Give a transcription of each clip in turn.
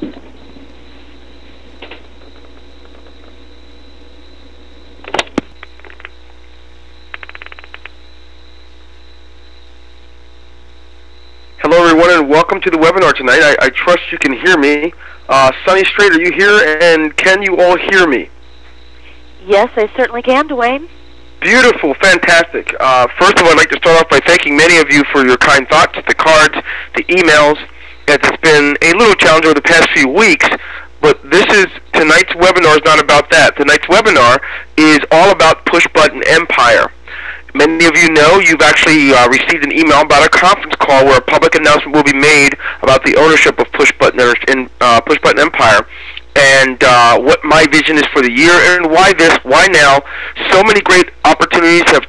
Hello, everyone, and welcome to the webinar tonight. I trust you can hear me. Sunny Straight, are you here, and can you all hear me? Yes, I certainly can, Dwayne. Beautiful, fantastic. First of all, I'd like to start off by thanking many of you for your kind thoughts, the cards, the emails. It's been a little challenge over the past few weeks, but tonight's webinar is not about that. Tonight's webinar is all about Push Button Empire. Many of you know you've actually received an email about a conference call where a public announcement will be made about the ownership of Push Button Empire, and what my vision is for the year, and why now. So many great opportunities have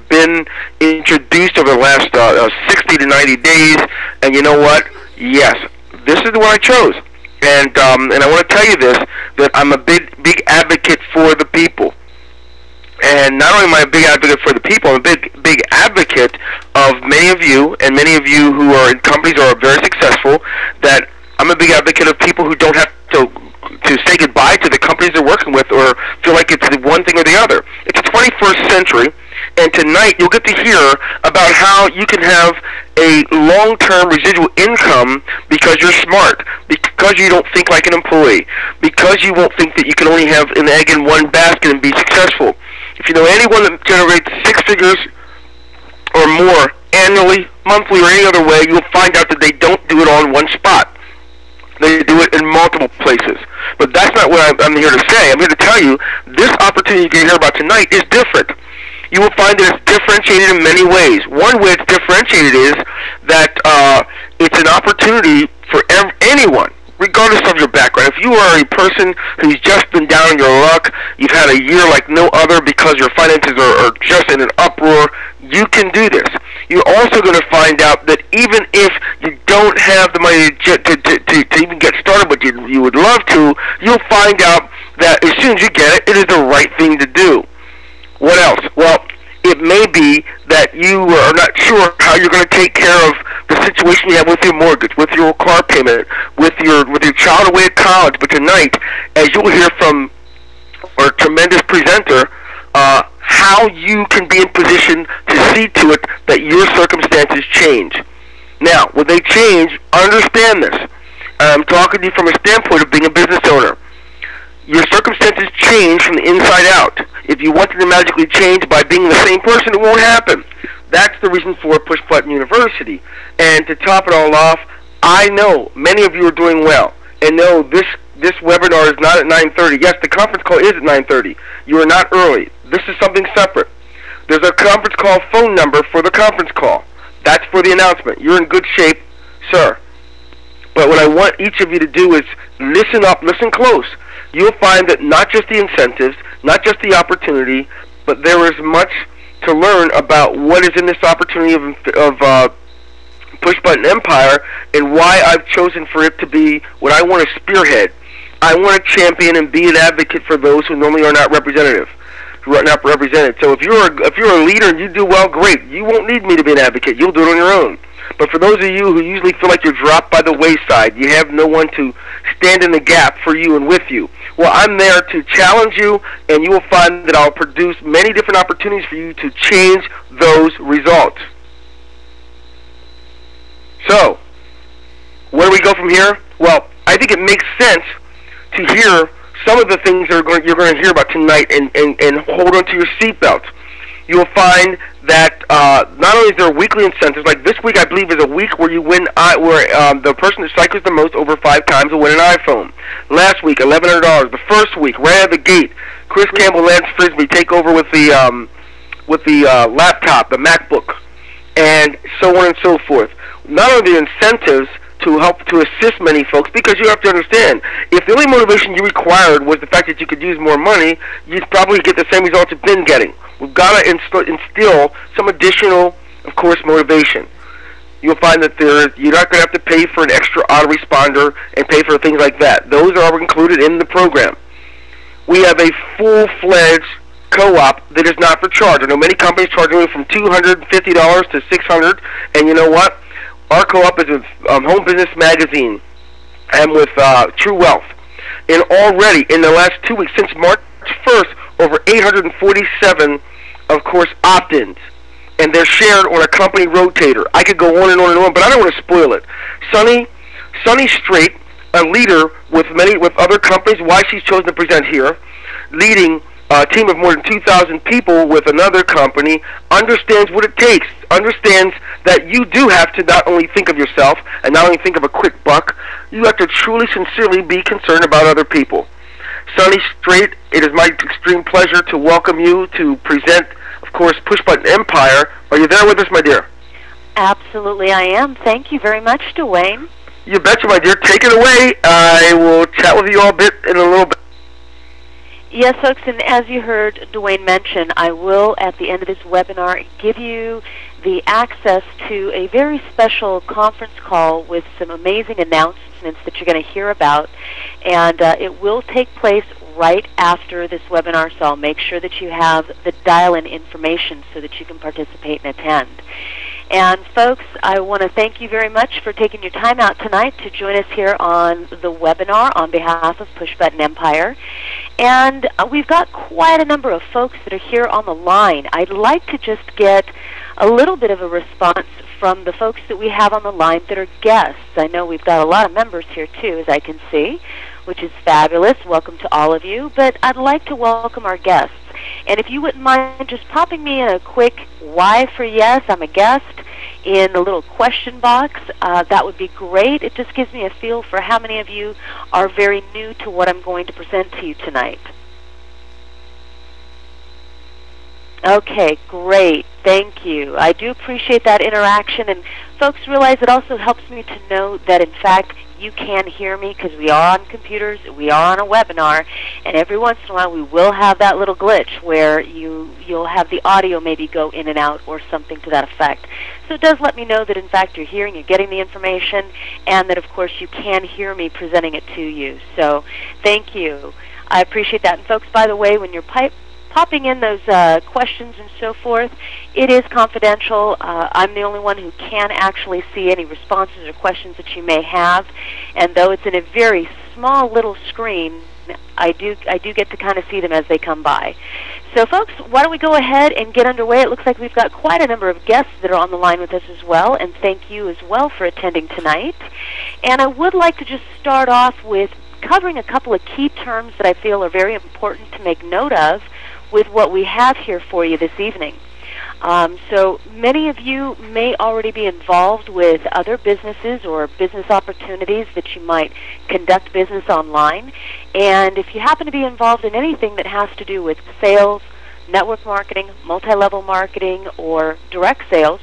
been introduced over the last 60 to 90 days, and you know what? Yes, this is the one I chose, and I want to tell you this, that I'm a big advocate for the people. And not only am I a big advocate for the people, I'm a big advocate of many of you, and many of you who are in companies or are very successful, that I'm a big advocate of people who don't have to say goodbye to the companies they're working with or feel like it's the one thing or the other. It's the 21st century, and tonight you'll get to hear about how you can have a long-term residual income because you're smart, because you don't think like an employee, because you won't think that you can only have an egg in one basket and be successful. If you know anyone that generates 6 figures or more annually, monthly, or any other way, you'll find out that they don't do it all in one spot. They do it in multiple places. But that's not what I'm here to say. I'm here to tell you this opportunity you're going to hear about tonight is different. You will find that it's differentiated in many ways. One way it's differentiated is that it's an opportunity for anyone, regardless of your background. If you are a person who's just been down in your luck, you've had a year like no other because your finances are just in an uproar, you can do this. You're also going to find out that even if you don't have the money to even get started, but you would love to, you'll find out that as soon as you get it, it is the right thing to do. What else? Well, it may be that you are not sure how you're going to take care of the situation you have with your mortgage, with your car payment, with your child away at college. But tonight, as you'll hear from our tremendous presenter, how you can be in position to see to it that your circumstances change. Now, when they change, understand this. I'm talking to you from a standpoint of being a business owner. Your circumstances change from the inside out. If you want them to magically change by being the same person, it won't happen. That's the reason for Push Button University. And to top it all off, I know many of you are doing well. And no, this webinar is not at 9:30. Yes, the conference call is at 9:30. You are not early. This is something separate. There's a conference call phone number for the conference call. That's for the announcement. You're in good shape, sir. But what I want each of you to do is listen up, listen close. You'll find that not just the incentives, not just the opportunity, but there is much to learn about what is in this opportunity of Push Button Empire and why I've chosen for it to be what I want to spearhead. I want to champion and be an advocate for those who normally are not represented. So if you're a leader and you do well, great. You won't need me to be an advocate. You'll do it on your own. But for those of you who usually feel like you're dropped by the wayside, you have no one to stand in the gap for you and with you, well, I'm there to challenge you, and you will find that I'll produce many different opportunities for you to change those results. So, where do we go from here? Well, I think it makes sense to hear some of the things that you're going to hear about tonight and hold on to your seatbelt. You'll find that not only is there weekly incentives, like this week I believe is a week where you win, the person that cycles the most over 5 times will win an iPhone. Last week, $1,100. The first week, right out of the gate, Chris Campbell, Lance Frisbee take over with the laptop, the MacBook, and so on and so forth. Not only the incentives to help to assist many folks, because you have to understand, if the only motivation you required was the fact that you could use more money, you'd probably get the same results you've been getting. We've got to instill some additional, of course, motivation. You'll find that you're not going to have to pay for an extra autoresponder and pay for things like that. Those are included in the program. We have a full-fledged co-op that is not for charge. I know many companies charge anywhere from $250 to $600, and you know what? Our co-op is a Home Business Magazine and with True Wealth. And already in the last 2 weeks, since March 1st, over 847, of course, opt-ins. And they're shared on a company rotator. I could go on and on and on, but I don't want to spoil it. Sunny Straight, a leader with other companies, why she's chosen to present here, leading a team of more than 2,000 people with another company, understands what it takes, understands that you do have to not only think of yourself and not only think of a quick buck, you have to truly, sincerely be concerned about other people. Sunny Straight, it is my extreme pleasure to welcome you to present, of course, Push Button Empire. Are you there with us, my dear? Absolutely, I am. Thank you very much, Dwayne. You betcha, my dear. Take it away. I will chat with you all a bit in a little bit. Yes, folks, and as you heard Dwayne mention, I will, at the end of this webinar, give you the access to a very special conference call with some amazing announcements that you're going to hear about, and it will take place right after this webinar, so I'll make sure that you have the dial-in information so that you can participate and attend. And folks, I want to thank you very much for taking your time out tonight to join us here on the webinar on behalf of Push Button Empire. And we've got quite a number of folks that are here on the line. I'd like to just get a little bit of a response from the folks that we have on the line that are guests. I know we've got a lot of members here too, as I can see, which is fabulous. Welcome to all of you. But I'd like to welcome our guests. And if you wouldn't mind just popping me in a quick Y for yes, I'm a guest, in the little question box, that would be great. It just gives me a feel for how many of you are very new to what I'm going to present to you tonight. Okay, great. Thank you. I do appreciate that interaction. And folks, realize it also helps me to know that, in fact, you can hear me because we are on computers, we are on a webinar, and every once in a while we will have that little glitch where you'll have the audio maybe go in and out or something to that effect. So it does let me know that, in fact, you're hearing, you're getting the information, and that, of course, you can hear me presenting it to you. So thank you. I appreciate that. And folks, by the way, when you're popping in those questions and so forth, it is confidential. I'm the only one who can actually see any responses or questions that you may have, and though it's in a very small little screen, I do get to kind of see them as they come by. So folks, why don't we go ahead and get underway. It looks like we've got quite a number of guests that are on the line with us as well, and thank you as well for attending tonight. And I would like to just start off with covering a couple of key terms that I feel are very important to make note of with what we have here for you this evening. So many of you may already be involved with other businesses or business opportunities that you might conduct business online. And if you happen to be involved in anything that has to do with sales, network marketing, multi-level marketing, or direct sales,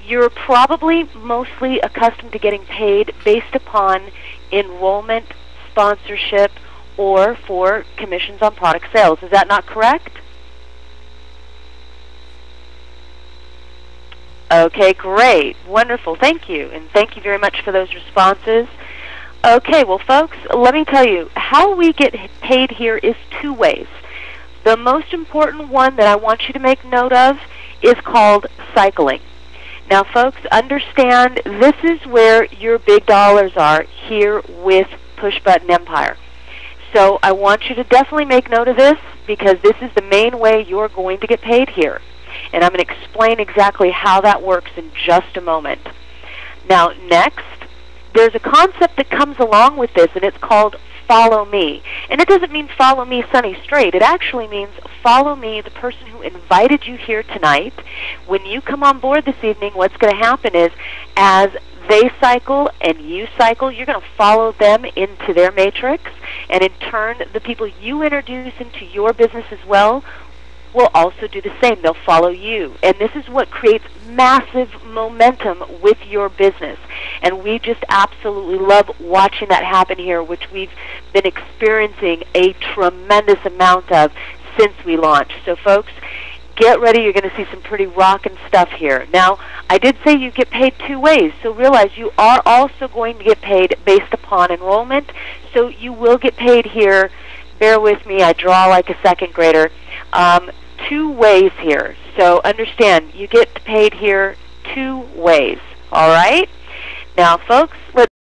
you're probably mostly accustomed to getting paid based upon enrollment, sponsorship, or for commissions on product sales. Is that not correct? Okay, great. Wonderful. Thank you. And thank you very much for those responses. Okay, well, folks, let me tell you, how we get paid here is two ways. The most important one that I want you to make note of is called cycling. Now, folks, understand this is where your big dollars are here with Push Button Empire. So I want you to definitely make note of this because this is the main way you're going to get paid here. And I'm going to explain exactly how that works in just a moment. Now, next, there's a concept that comes along with this, and it's called follow me. And it doesn't mean follow me, Sunny Straight. It actually means follow me, the person who invited you here tonight. When you come on board this evening, what's going to happen is as they cycle and you cycle, you're going to follow them into their matrix. And in turn, the people you introduce into your business as well will also do the same. They'll follow you. And this is what creates massive momentum with your business. And we just absolutely love watching that happen here, which we've been experiencing a tremendous amount of since we launched. So folks, get ready. You're going to see some pretty rockin' stuff here. Now, I did say you get paid two ways, so realize you are also going to get paid based upon enrollment. So you will get paid here. Bear with me. I draw like a second grader. Two ways here. So understand, you get paid here two ways. All right? Now, folks, let's